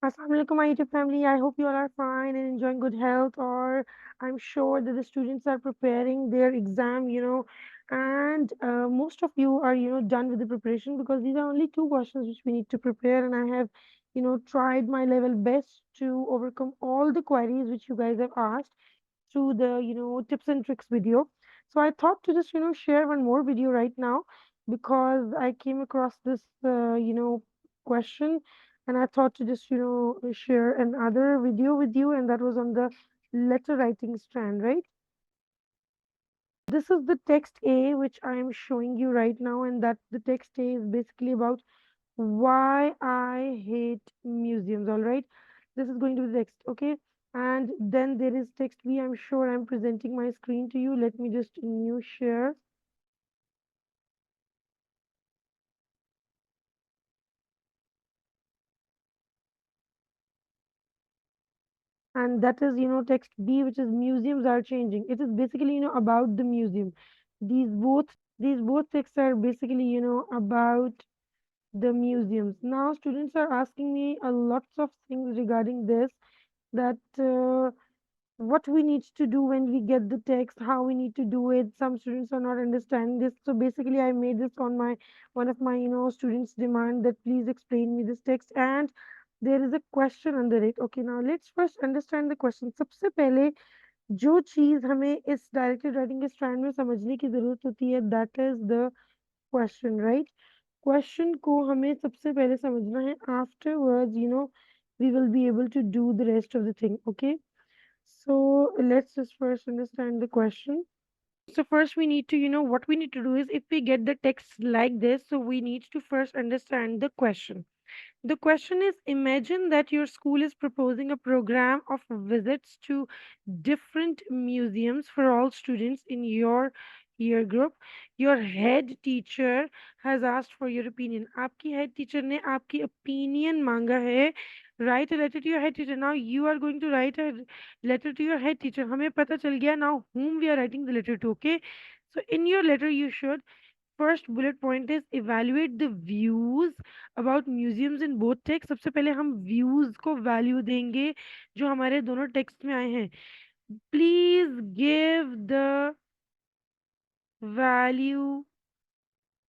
Assalamu alaikum, my YouTube family. I hope you all are fine and enjoying good health, or I'm sure that the students are preparing their exam, and most of you are, done with the preparation because these are only two questions which we need to prepare, and I have, tried my level best to overcome all the queries which you guys have asked through the, tips and tricks video. So I thought to just, share one more video right now because I came across this, question and I thought to just, share another video with you, and that was on the letter writing strand, right? This is the text A, which I am showing you right now, and that the text A is basically about why I hate museums, all right? This is going to be the text, okay? And then there is text B. I'm sure I'm presenting my screen to you. Let me just new share. And that is, text B, which is museums are changing. It is basically, about the museum. These both texts are basically, about the museums. Now students are asking me a lots of things regarding this, that what we need to do when we get the text, how we need to do it. Some students are not understanding this, so basically I made this on my one of my students demand that please explain me this text, and there is a question under it. Okay, now let's first understand the question. सबसे पहले जो चीज हमें इस directed writing के stand में समझने की जरूरत होती है, that is the question, right? Question को हमें सबसे पहले समझना है, afterwards we will be able to do the rest of the thing. Okay, so let's just first understand the question. So first we need to, what we need to do is, if we get the text like this, so we need to first understand the question. The question is, imagine that your school is proposing a program of visits to different museums for all students in your year group. Your head teacher has asked for your opinion. आपकी head teacher ने आपकी opinion मांगा है. Write a letter to your head teacher. Now you are going to write a letter to your head teacher. हमें पता चल गया now whom we are writing the letter to. Okay. So in your letter you should, first bullet point is evaluate the views about museums in both text. सबसे पहले हम views को value देंगे जो हमारे दोनों text में आए हैं. Please give the value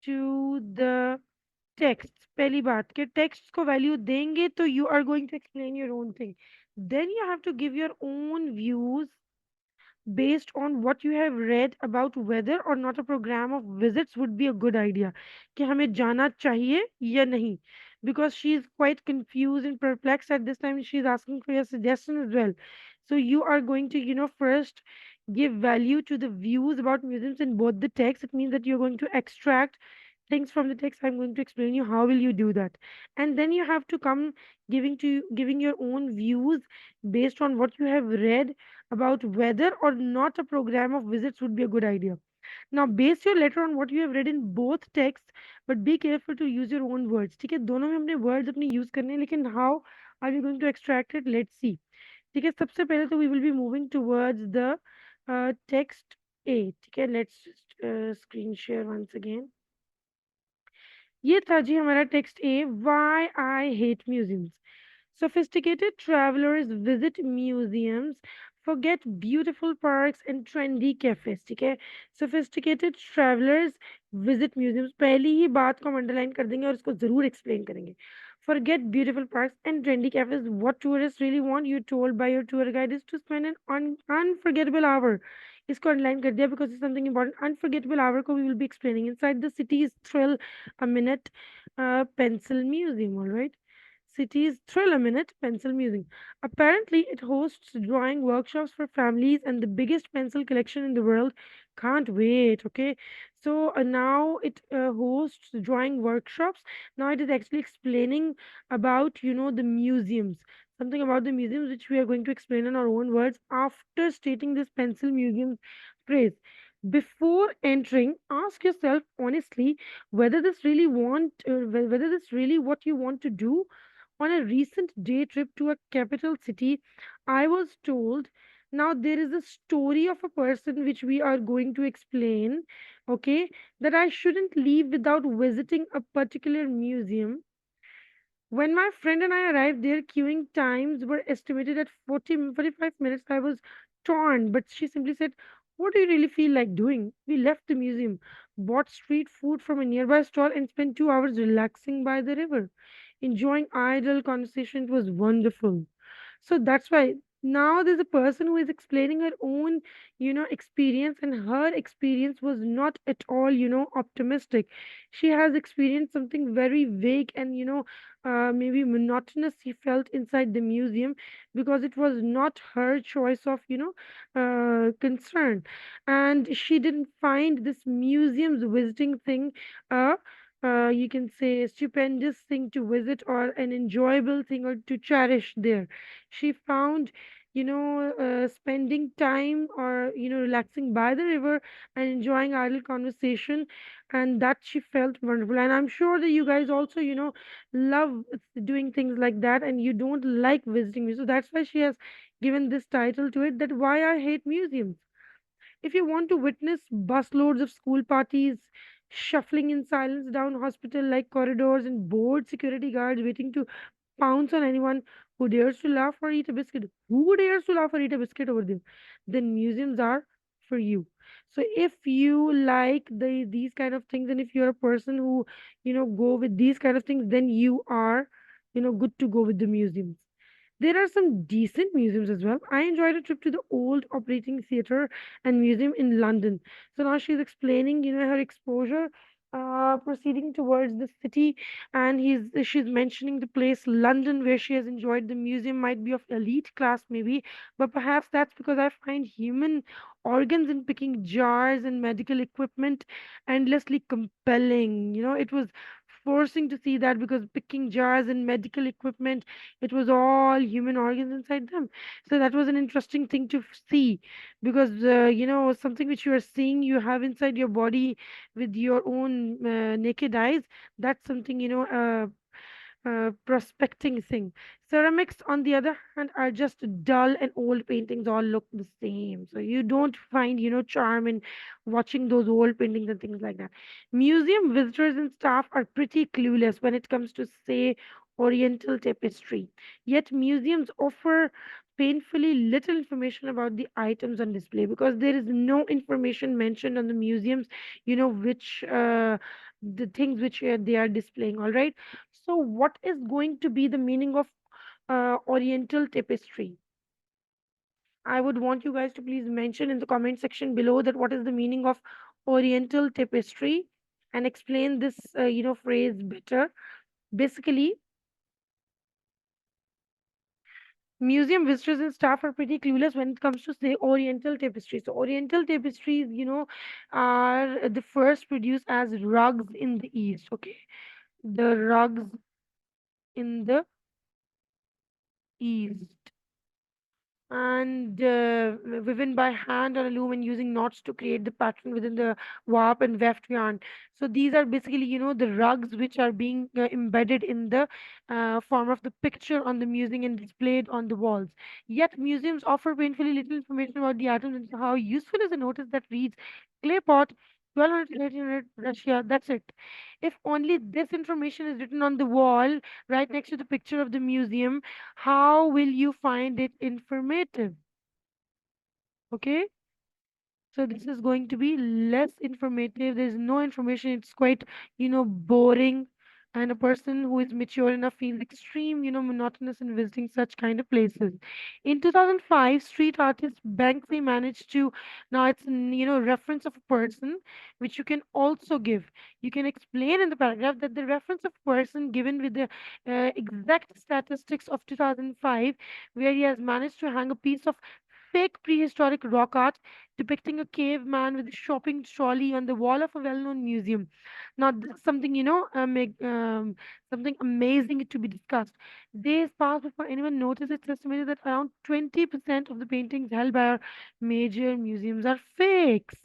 to the text. पहली बात कि text को value देंगे तो you are going to explain your own thing. Then you have to give your own views based on what you have read about whether or not a program of visits would be a good idea, कि हमें जाना चाहिए या नहीं, because she is quite confused and perplexed at this time. She is asking for your suggestion as well. So you are going to, first give value to the views about museums in both the text. It means that you're going to extract things from the text. I'm going to explain you how will you do that, and then you have to come giving your own views based on what you have read about whether or not a program of visits would be a good idea. Now base your letter on what you have read in both texts, but be careful to use your own words. ठीक है, दोनों में हमने words अपने use करने हैं, लेकिन how are we going to extract it? Let's see. ठीक है, सबसे पहले तो we will be moving towards the text A. ठीक है, let's just screen share once again. ये था जी हमारा text A, why I hate museums. Sophisticated travelers visit museums, forget beautiful parks and trendy cafes. ठीक है, sophisticated travelers visit museums, पहली ही बात को हम अंडरलाइन कर देंगे और उसको जरूर एक्सप्लेन करेंगे. Forget beautiful parks and trendy cafes. What tourists really want, you told by your tour guide, is to spend an unforgettable hour. इसको अंडरलाइन कर दिया because it's something important. Unforgettable hour को we will be explaining. Inside the city's thrill a minute pencil museum. All right. City's Thrill a Minute Pencil Museum. Apparently, it hosts drawing workshops for families and the biggest pencil collection in the world. Can't wait. Okay, so now it hosts drawing workshops. Now it is actually explaining about, the museums. Something about the museums which we are going to explain in our own words after stating this pencil museum praise. Before entering, ask yourself honestly whether whether this really what you want to do. On a recent day trip to a capital city, I was told, now there is a story of a person which we are going to explain, okay, that I shouldn't leave without visiting a particular museum. When my friend and I arrived there, queuing times were estimated at 45 minutes. I was torn, but she simply said, "What do you really feel like doing?" We left the museum, bought street food from a nearby stall, and spent 2 hours relaxing by the river, enjoying idle conversation. It was wonderful. So that's why now there's a person who is explaining her own, experience, and her experience was not at all, optimistic. She has experienced something very vague and, maybe monotonous she felt inside the museum, because it was not her choice of, concern. And she didn't find this museum's visiting thing uh, you can say a stupendous thing to visit or an enjoyable thing or to cherish there. She found, spending time or, relaxing by the river and enjoying idle conversation, and that she felt wonderful. And I'm sure that you guys also, love doing things like that, and you don't like visiting museums. So that's why she has given this title to it, that why I hate museums. If you want to witness busloads of school parties shuffling in silence down hospital like corridors and bored security guards waiting to pounce on anyone who dares to laugh or eat a biscuit. Who dares to laugh or eat a biscuit over there? Then museums are for you. So if you like these kind of things, and if you're a person who, go with these kind of things, then you are, good to go with the museums. There are some decent museums as well. I enjoyed a trip to the old operating theatre and museum in London. So now she's explaining, her exposure, proceeding towards the city, and she's mentioning the place London where she has enjoyed. The museum might be of elite class, maybe, but perhaps that's because I find human organs in picking jars and medical equipment endlessly compelling. It was forcing to see that, because picking jars and medical equipment, it was all human organs inside them. So that was an interesting thing to see, because something which you are seeing, you have inside your body with your own naked eyes. That's something, prospecting thing. Ceramics, on the other hand, are just dull, and old paintings all look the same. So you don't find, charm in watching those old paintings and things like that. Museum visitors and staff are pretty clueless when it comes to, say, Oriental tapestry. Yet museums offer painfully little information about the items on display, because there is no information mentioned on the museums, which the things which they are displaying. All right. So, what is going to be the meaning of Oriental tapestry? I would want you guys to please mention in the comment section below that what is the meaning of Oriental tapestry, and explain this, phrase better. Basically, museum visitors and staff are pretty clueless when it comes to, say, Oriental tapestry. So, Oriental tapestries, are the first produced as rugs in the East. Okay, the rugs in the East, and woven by hand on a loom and using knots to create the pattern within the warp and weft yarn. So these are basically, the rugs which are being embedded in the form of the picture on the museum and displayed on the walls. Yet museums offer painfully little information about the items, and how useful is a notice that reads clay pot 1200 to 1800 Russia. That's it. If only this information is written on the wall right next to the picture of the museum, how will you find it informative? Okay, so this is going to be less informative. There's no information. It's quite, boring. And a person who is mature enough feels extreme, monotonous in visiting such kind of places. In 2005, street artist Banksy managed to, now it's, reference of a person, which you can also give. You can explain in the paragraph that the reference of person given with the exact statistics of 2005, where he has managed to hang a piece of fake prehistoric rock art depicting a caveman with a shopping trolley on the wall of a well-known museum. Now, this is something, something amazing to be discussed. Days pass before anyone notices. It's estimated that around 20% of the paintings held by our major museums are fakes.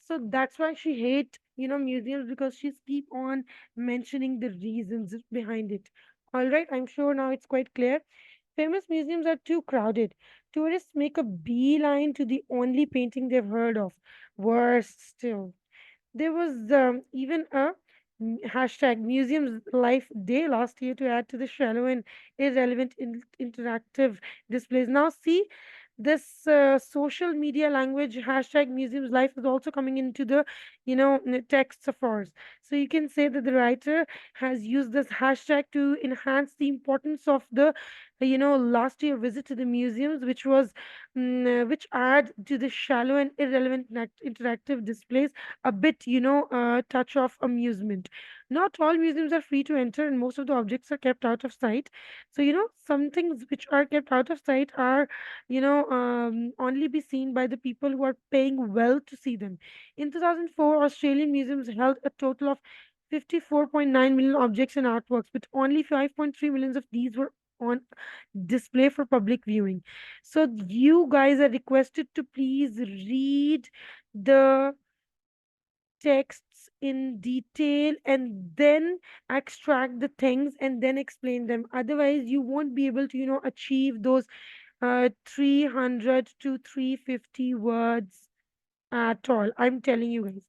So that's why she hate, museums, because she's keep on mentioning the reasons behind it. All right, I'm sure now it's quite clear. Famous museums are too crowded. Tourists make a beeline to the only painting they've heard of. Worse still, there was even a Hashtag Museums Life Day last year to add to the shallow and irrelevant interactive displays. Now, see, this social media language, hashtag Museums Life, is also coming into the, texts of ours. So you can say that the writer has used this hashtag to enhance the importance of the, last year visit to the museums, which add to the shallow and irrelevant interactive displays a bit, touch of amusement. Not all museums are free to enter, and most of the objects are kept out of sight. So, some things which are kept out of sight are, only be seen by the people who are paying well to see them. In 2004, Australian museums held a total of 54.9 million objects and artworks, but only 5.3 millions of these were on display for public viewing. So, you guys are requested to please read the texts in detail and then extract the things and then explain them. Otherwise, you won't be able to, achieve those 300 to 350 words at all. I'm telling you guys.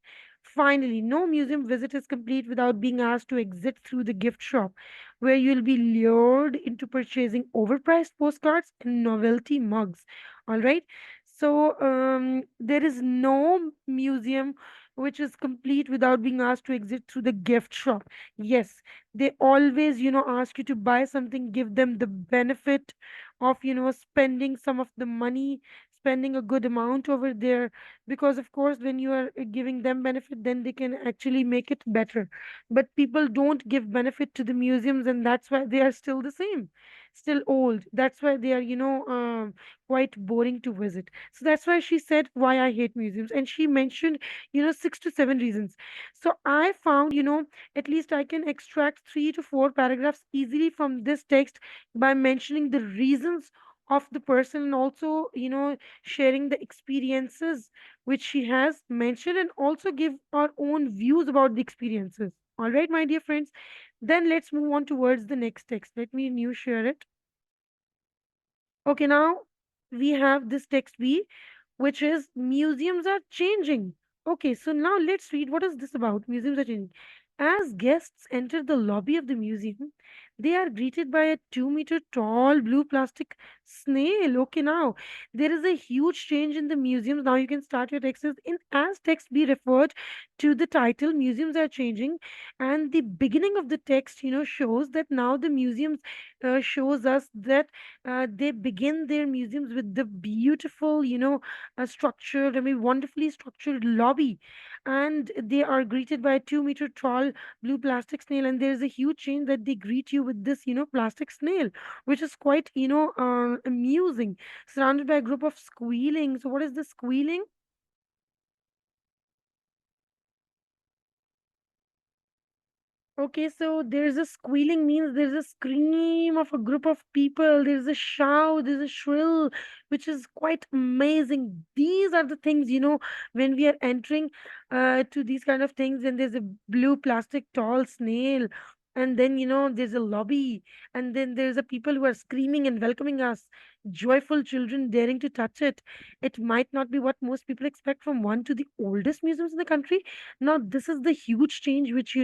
Finally, no museum visit is complete without being asked to exit through the gift shop, where you'll be lured into purchasing overpriced postcards and novelty mugs. All right. So there is no museum which is complete without being asked to exit through the gift shop. Yes, they always, ask you to buy something, give them the benefit of, spending some of the money, spending a good amount over there, because of course when you are giving them benefit, then they can actually make it better. But people don't give benefit to the museums, and that's why they are still the same, still old. That's why they are, quite boring to visit. So that's why she said why I hate museums, and she mentioned, 6 to 7 reasons. So I found, at least I can extract 3 to 4 paragraphs easily from this text by mentioning the reasons of the person, and also, sharing the experiences which she has mentioned, and also give our own views about the experiences. All right, my dear friends, then let's move on towards the next text. Let me new share it. Okay, now we have this text B, which is museums are changing. Okay, so now let's read what is this about. Museums are changing. As guests enter the lobby of the museum, they are greeted by a 2 meter tall blue plastic snail. Okay, now there is a huge change in the museums. Now you can start your text as text B referred to the title. Museums are changing, and the beginning of the text, shows that now the museums shows us that they begin their museums with the beautiful, structured, I mean, wonderfully structured lobby. And they are greeted by a 2 meter tall blue plastic snail. And there's a huge change that they greet you with this, plastic snail, which is quite, amusing, surrounded by a group of squealing. So, what is the squealing? Okay, so there's a squealing means there's a scream of a group of people, there's a shout, there's a shrill, which is quite amazing. These are the things, when we are entering to these kind of things, and there's a blue plastic tall snail, and then, there's a lobby, and then there's a people who are screaming and welcoming us, joyful children daring to touch it. It might not be what most people expect from one to the oldest museums in the country. Now, this is the huge change which,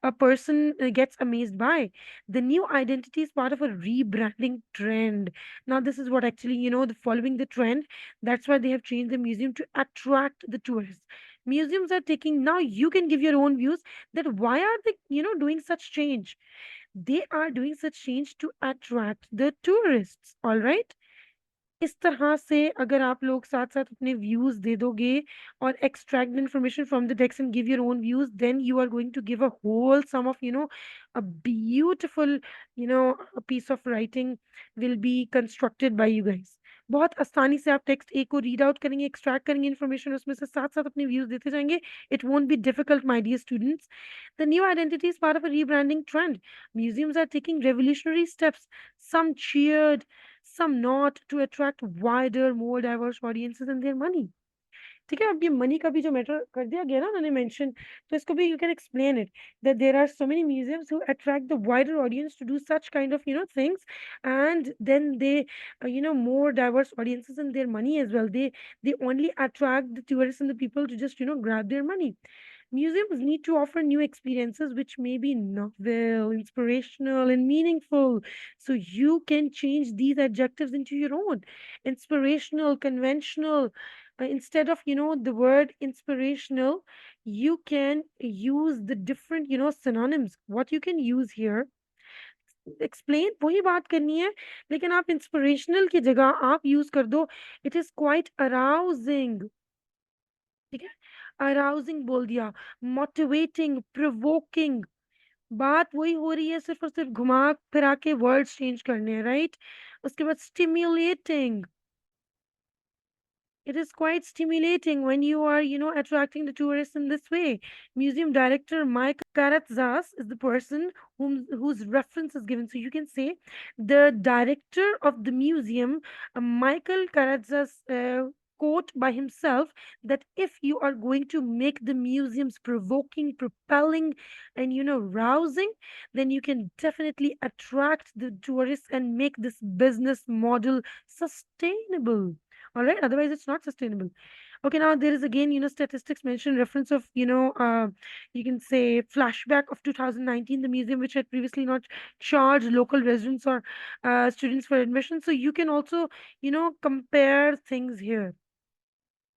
a person gets amazed by. The new identity is part of a rebranding trend. Now, this is what actually, the following the trend. That's why they have changed the museum to attract the tourists. Museums are taking, now you can give your own views that why are they, doing such change. They are doing such change to attract the tourists. All right. इस तरह से अगर आप लोग साथ साथ अपने views दे दोगे और extract the information from the text and give your own views, then you are going to give a whole sum of, a beautiful, a piece of writing will be constructed by you guys. बहुत आसानी से आप text ए को read out करेंगे, extract करेंगे information, उसमें से साथ साथ अपने व्यूज देते जाएंगे. It won't be difficult, my dear students. The new identity is part of a rebranding trend. Museums are taking revolutionary steps. Some cheered, some not, to attract wider, more diverse audiences and their money. ठीक है, अब ये money का भी जो matter कर दिया गया ना उन्होंने मेंशन, तो इसको भी you can explain it that there are so many museums who attract the wider audience to do such kind of things, and then they more diverse audiences and their money as well. They only attract the tourists and the people to just grab their money. Museums need to offer new experiences which may be novel, inspirational, and meaningful. So you can change these adjectives into your own. Inspirational, conventional. Instead of, the word inspirational, you can use the different, synonyms. What you can use here, explain वही बात करनी है, लेकिन आप inspirational की जगह आप use कर दो, इट इज क्वाइट अराउजिंग. ठीक है, अराउजिंग बोल दिया, मोटिवेटिंग, प्रोवोकिंग. बात वही हो रही है, सिर्फ और सिर्फ घुमा फिरा के वर्ड्स चेंज करने हैं, राइट. उसके बाद stimulating. It is quite stimulating when you are, attracting the tourists in this way. Museum director Mike Karatzas is the person whose reference is given. So you can say the director of the museum, Michael Karatzas, quote by himself that if you are going to make the museums provoking, propelling, and rousing, then you can definitely attract the tourists and make this business model sustainable. All right, otherwise it's not sustainable. Okay, now there is again, statistics mentioned reference of, you can say flashback of 2019, the museum which had previously not charged local residents or students for admission. So you can also, compare things here.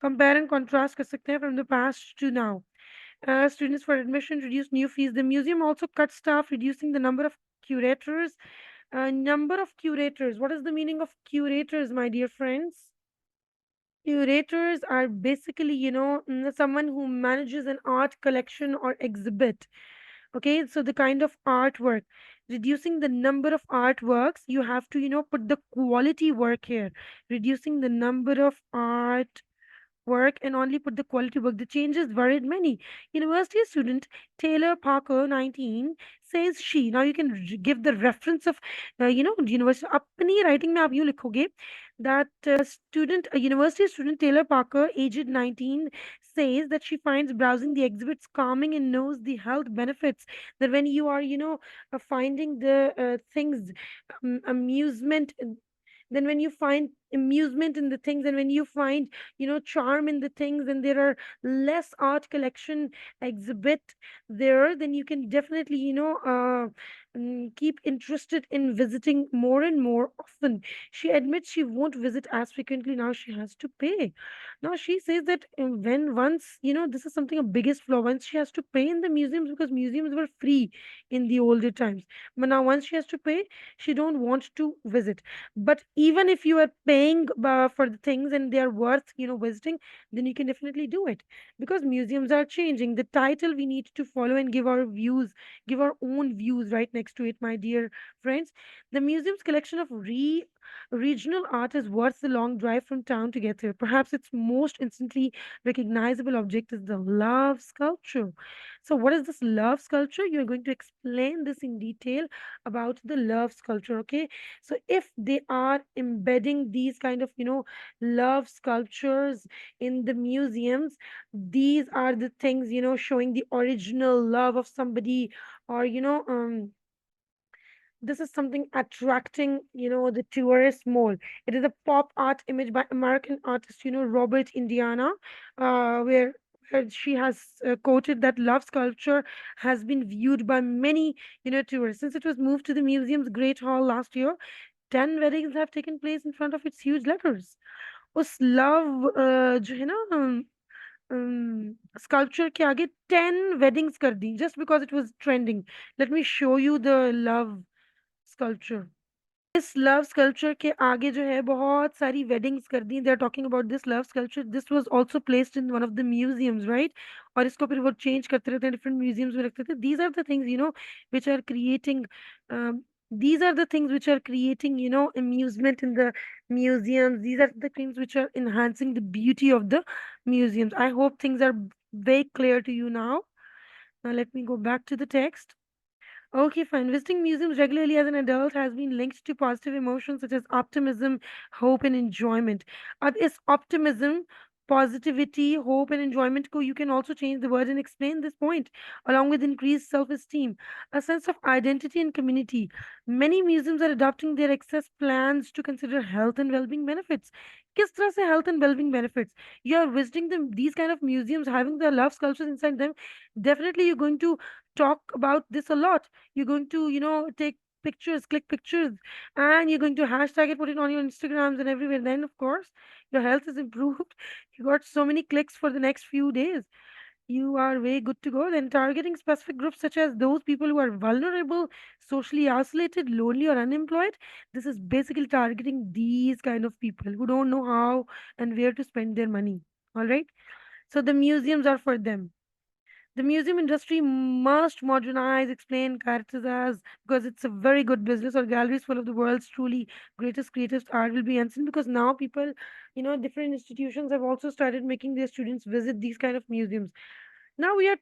Compare and contrast कर सकते हैं from the past to now. Students for admission reduced new fees. The museum also cut staff, reducing the number of curators. Number of curators. What is the meaning of curators, my dear friends? Curators are basically, someone who manages an art collection or exhibit. Okay, so the kind of artwork. Reducing the number of artworks, you have to, put the quality work here. Reducing the number of art work and only put the quality work. The changes worried many. University student Taylor Parker, 19, says she. Now you can give the reference of, university. अपनी writing में आप यूँ लिखोगे that a university student Taylor Parker, aged 19, says that she finds browsing the exhibits calming and knows the health benefits. That when you are, finding the things, amusement, then when you find amusement in the things, and when you find charm in the things, and there are less art collection exhibit there, then you can definitely keep interested in visiting more and more often. She admits she won't visit as frequently now, she has to pay. Now she says that when once, this is something a biggest flaw, once she has to pay in the museums, because museums were free in the older times, but now once she has to pay, she don't want to visit. But even if you are paying for the things and they are worth visiting, then you can definitely do it, because museums are changing. The title we need to follow and give our views, give our own views right next to it, my dear friends. The museum's collection of regional art is worth the long drive from town to get there. Perhaps its most instantly recognizable object is the love sculpture. So what is this love sculpture? You're going to explain this in detail about the love sculpture. Okay, so if they are embedding these kind of love sculptures in the museums, these are the things showing the original love of somebody, or this is something attracting the tourist more. It is a pop art image by American artist Robert Indiana, where she has quoted that love sculpture has been viewed by many tourists since it was moved to the museum's great hall last year. 10 weddings have taken place in front of its huge letters. उस love जो है ना sculpture के आगे 10 weddings कर दी just because it was trending. Let me show you the love sculpture. इस love sculpture के आगे जो है बहुत सारी वेडिंग्स कर दी. They are talking about this love sculpture. This was also placed in one of the museums, right. और इसको फिर वो चेंज करते रहते हैं, डिफरेंट म्यूजियम्स में रखते थे. These are the things which are creating, these are the things which are creating amusement in the museums. These are the things which are enhancing the beauty of the museums. I hope things are very clear to you now. Now let me go back to the text. Okay, fine. Visiting museums regularly as an adult has been linked to positive emotions such as optimism, hope, and enjoyment. अब इस optimism positivity, hope, and enjoyment को you can also change the word and explain this point, along with increased self-esteem, a sense of identity and community. Many museums are adopting their access plans to consider health and well-being benefits. किस तरह से health and well-being benefits? You are visiting them, these kind of museums, having their love sculptures inside them. Definitely, you're going to talk about this a lot. You're going to, take pictures, click pictures, and you're going to hashtag it, put it on your Instagrams and everywhere. Then, of course, your health is improved. You got so many clicks for the next few days. You are way good to go. Then, targeting specific groups such as those people who are vulnerable, socially isolated, lonely, or unemployed. This is basically targeting these kind of people who don't know how and where to spend their money. All right. So, the museums are for them. The museum industry must modernize, explain, characterize, because it's a very good business, or galleries full of the world's truly greatest creative art will be unseen, because now people, different institutions have also started making their students visit these kind of museums. Now we are,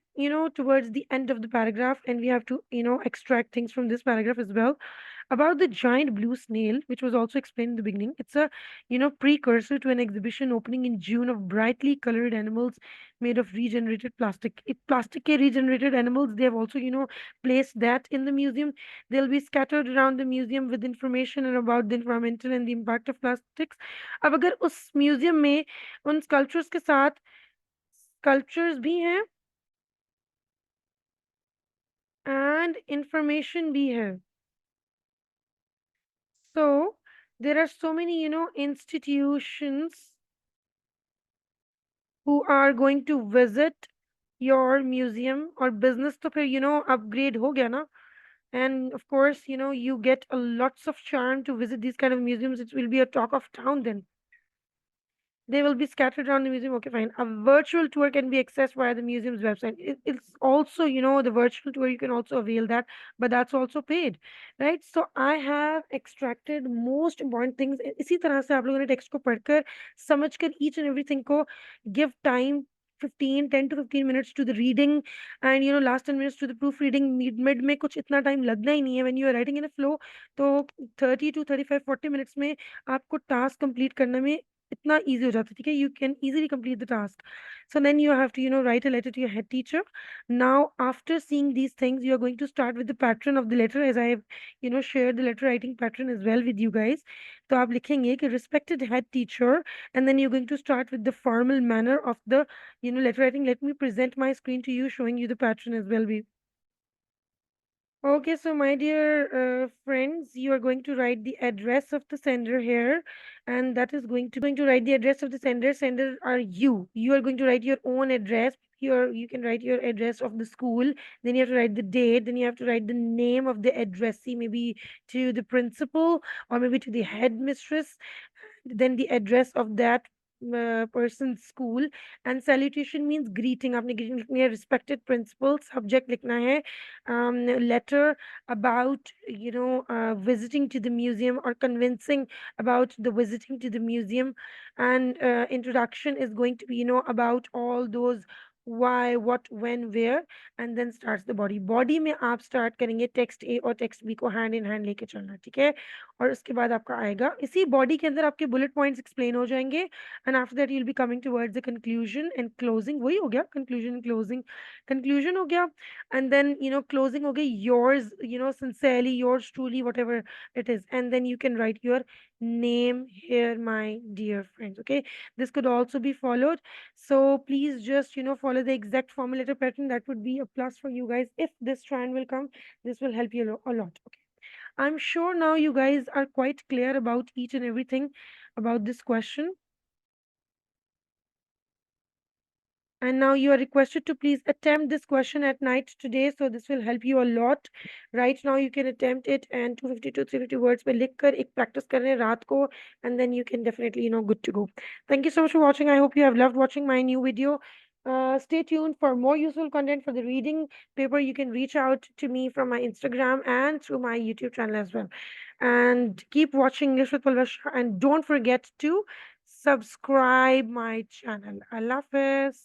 towards the end of the paragraph, and we have to, extract things from this paragraph as well. About the giant blue snail, which was also explained in the beginning. It's a, precursor to an exhibition opening in June of brightly colored animals made of regenerated plastic. If plastic ke regenerated animals, they have also, placed that in the museum. They'll be scattered around the museum with information and about the environmental and the impact of plastics. अब अगर उस museum में उन sculptures के साथ sculptures भी हैं and information भी है. So there are so many, institutions who are going to visit your museum or business to फिर, upgrade हो गया ना. And of course, you get a lots of charm to visit these kind of museums. It will be a talk of town then. They will be scattered around the museum. Okay, fine. A virtual tour can be accessed via the museum's website. It's also, the virtual tour, you can also avail that, but that's also paid, right? So I have extracted most important things. इसी तरह से आप लोगों ने text को पढ़कर समझकर each and everything को give time 10 to 15 minutes to the reading, and last 10 minutes to the proofreading. Mid में कुछ इतना time लगना ही नहीं है. When you are writing in a flow, तो 30 to 35 40 minutes में आपको task complete करने में इतना ईज़ी हो जाता है, ठीक है? You can easily complete the task. So then you have to, write a letter to your head teacher. Now, after seeing these things, you are going to start with the pattern of the letter, as I have, shared the letter writing pattern as well with you guys. तो आप लिखेंगे कि respected head teacher, and then you're going to start with the formal manner of the, letter writing. Let me present my screen to you, showing you the pattern as well. Okay, so my dear friends, you are going to write the address of the sender here, and that is going to write the address of the sender. Sender are you. You are going to write your own address. You can write your address of the school. Then you have to write the date. Then you have to write the name of the addressee, maybe to the principal or maybe to the headmistress. Then the address of that person's school. And salutation means greeting. आपने greeting लिखनी है. Respected principal. Subject लिखना है letter about, visiting to the museum, or convincing about the visiting to the museum. And introduction is going to be, about all those why, what, when, where. And then starts the body में आप start करेंगे text A और text B को hand in hand लेके चलना, ठीक है? और उसके बाद आपका आएगा इसी बॉडी के अंदर आपके बुलेट पॉइंट्स एक्सप्लेन हो जाएंगे. And after that you will be coming towards the conclusion and closing. वही हो गया कंक्लूजन एंड क्लोजिंग. कंक्लूजन हो गया, and then, closing okay, yours, sincerely, yours truly, whatever it is. And then you can write your name here, my dear friends. Okay, this could also be followed. So please just, follow the exact formulator pattern. That would be a plus for you guys. If this trend will come, this will help you a lot. Okay, I'm sure now you guys are quite clear about each and everything about this question. And now you are requested to please attempt this question at night today. So this will help you a lot. Right now you can attempt it, and 250 to 350 words पे लिख कर एक practice करें रात को, and then you can definitely, good to go. Thank you so much for watching. I hope you have loved watching my new video. Stay tuned for more useful content for the reading paper. You can reach out to me from my Instagram and through my YouTube channel as well. And keep watching English with Palvasha, and don't forget to subscribe my channel. Allah Hafiz.